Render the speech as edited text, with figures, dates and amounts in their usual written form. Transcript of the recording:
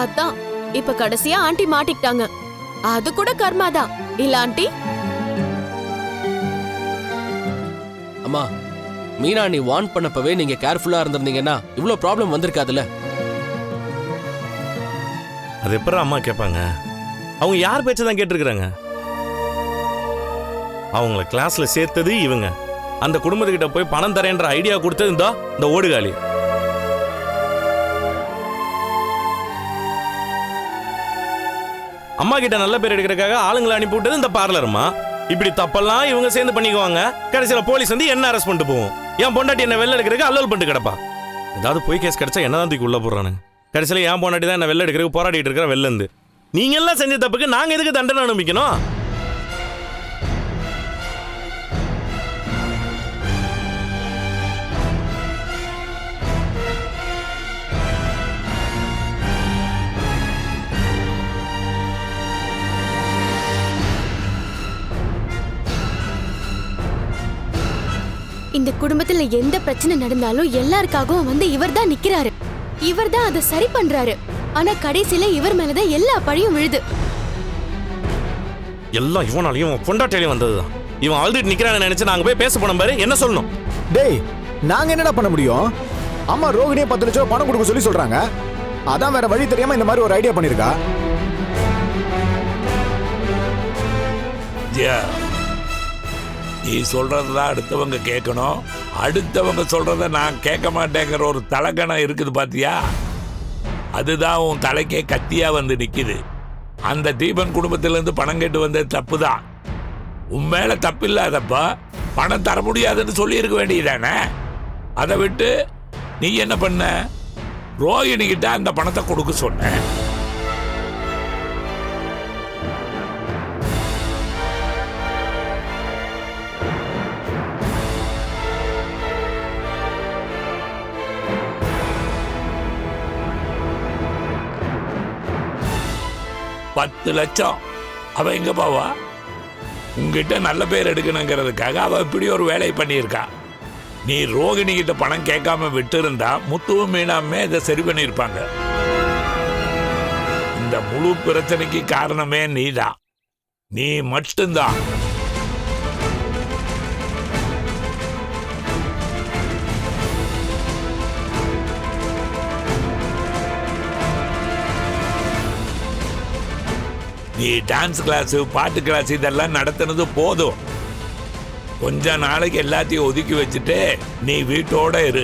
அதான் இப்ப கடைசியா ஆண்டி மாட்டிக்கிட்டாங்க. அது கூட கர்மாதான் இல்ல ஆண்டி? அம்மா, மீனா நீ வார்ன் பண்ணப்பவே நீங்க கேர்ஃபுல்லா இருந்திருந்தீங்கன்னா இவ்ளோ ப்ராப்ளம் வந்திருக்காதுல்ல. அது எப்பறம் அம்மா கேட்பாங்க? அவங்க யார் பேச்சை தான் கேட்டிருக்கிறாங்க? அவங்கள கிளாஸ்ல சேர்த்தது இவங்க. அந்த குடும்பத்துக்கிட்ட போய் பணம் தரேன்ற ஐடியா கொடுத்தது இந்த ஓடுகாலி. அம்மா கிட்ட நல்ல பேர் எடுக்கிறதுக்காக ஆளுங்களை அனுப்பி விட்டது இந்த பார்லர்மா. இப்படி தப்பெல்லாம் இவங்க சேர்ந்து பண்ணிக்குவாங்க. கடைசியில் போலீஸ் வந்து என்ன அரெஸ்ட் பண்ணிட்டு போவோம். என் பொண்டாட்டி என்ன வெளில எடுக்கிறதுக்கு அல்லல் பண்ணிட்டு கிடப்பா. ஏதாவது போய் கேஸ் கிடைச்சா என்னதான் தூக்கி உள்ள போடுறானுங்க. கடைசியில் என் பொண்டாட்டி தான் என்ன வெளில எடுக்கிறதுக்கு போராடிட்டு இருக்கிற வெளில இருந்து. நீங்க எல்லாம் செஞ்ச தப்புக்கு நாங்க எதுக்கு தண்டனை அனுபவிக்கணும்? இந்த குடும்பத்துல எந்த பிரச்சனை நடந்தாலும் எல்லாருக்காகவும் வந்து இவர் தான் நிக்கிறாரு. இவர் தான் அதை சரி பண்றாரு. ஆனா கடைசியில இவர் மேலதான் எல்லா பழியும் விழுது. எல்லாம் இவனாலையும் பொண்டாட்டிலையும் வந்ததுதான். இவன் ஆல்ரெடி நிக்கிறான்னு நினைச்சு நாங்க போய் பேச போனோம் பாரு. என்ன சொல்லணும்? டேய், நாங்க என்னடா பண்ண முடியும்? அம்மா ரோகிணியை 10 லட்சம் பணம் கொடுக்க சொல்லி சொல்றாங்க. அதான் வேற வழி தெரியாம இந்த மாதிரி ஒரு ஐடியா பண்ணிருக்கா. நீ சொல்றதுதான் அடுத்தவங்க கேட்கணும். அடுத்தவங்க சொல்றத நான் கேட்க மாட்டேங்கிற ஒரு தலகணம் இருக்குது பாத்தியா? அதுதான் உன் தலைக்கே கத்தியா வந்து நிக்குது. அந்த தீபன் குடும்பத்திலிருந்து பணம் கேட்டு வந்தது தப்பு தான். உன் மேல தப்பு இல்லாதப்ப பணம் தர முடியாதுன்னு சொல்லி இருக்க வேண்டியதானே? அதை விட்டு நீ என்ன பண்ண? ரோகிணி கிட்ட அந்த பணத்தை கொடுக்க சொன்ன. $10 லட்சம் அவ எங்க பாவா? உங்ககிட்ட நல்ல பேர் எடுக்கணுங்கிறதுக்காக அவ இப்படி ஒரு வேலையை பண்ணியிருக்கா. நீ ரோகிணி கிட்ட பணம் கேட்காம விட்டு இருந்தா முத்துவும் மீனாமே இதை சரி பண்ணியிருப்பாங்க. இந்த முழு பிரச்சனைக்கு காரணமே நீதான். நீ மட்டும்தான். நீ டான்ஸ் கிளாஸ், பாட்டு கிளாஸ் இதெல்லாம் நடத்துனது போதும். கொஞ்ச நாளைக்கு எல்லாத்தையும் ஒதுக்கி வச்சுட்டு நீ வீட்டோட இரு.